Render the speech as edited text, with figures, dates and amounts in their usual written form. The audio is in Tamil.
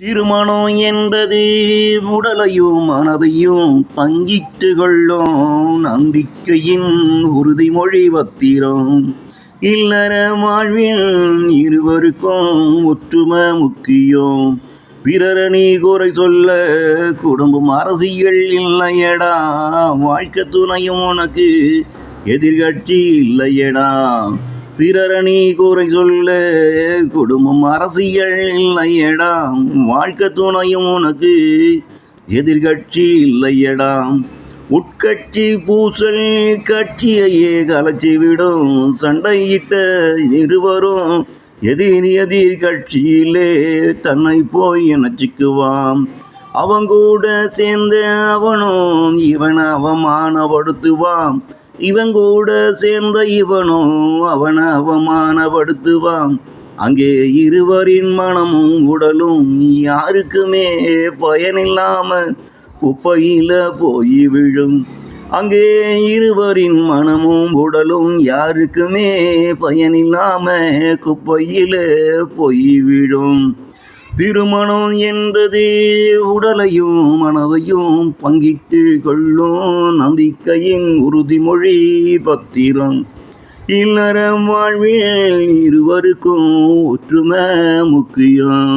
திருமணம் என்பது உடலையும் மனதையும் பங்கிட்டு கொள்ளும் நம்பிக்கையின் உறுதிமொழி பத்திரம். இல்லற வாழ்வில் இருவருக்கும் ஒற்றுமை முக்கியம். பிறரணி குறை சொல்ல குடும்பம் அரசியல் இல்லையடா. வாழ்க்கை துணையும் உனக்கு எதிர்கட்சி இல்லையடா. பிறரணி குறை சொல்ல குடும்பம் அரசியல் இல்லையடா. வாழ்க்கை துணையும் உனக்கு எதிர்கட்சி இல்லையடா. உட்கட்சி பூசல் கட்சியையே கலைச்சி விடும். சண்டையிட்ட இருவரும் எதிர் கட்சியிலே தன்னை போய் நினைச்சுக்குவான். அவங்கூட சேர்ந்த அவனும் இவனை அவமானப்படுத்துவான். இவங்கூட சேர்ந்த இவனும் அவனை அவமானப்படுத்துவான். அங்கே இருவரின் மனமும் உடலும் யாருக்குமே பயனில்லாம குப்பையில போய் விழும். அங்கே இருவரின் மனமும் உடலும் யாருக்குமே பயனில்லாம குப்பையில போய் விழும். திருமணம் என்பது உடலையும் மனதையும் பங்கிட்டு கொள்ளும் நம்பிக்கையின் உறுதிமொழி பத்திரம். இல்லற வாழ்வில் இருவருக்கும் ஒற்றுமை முக்கியம்.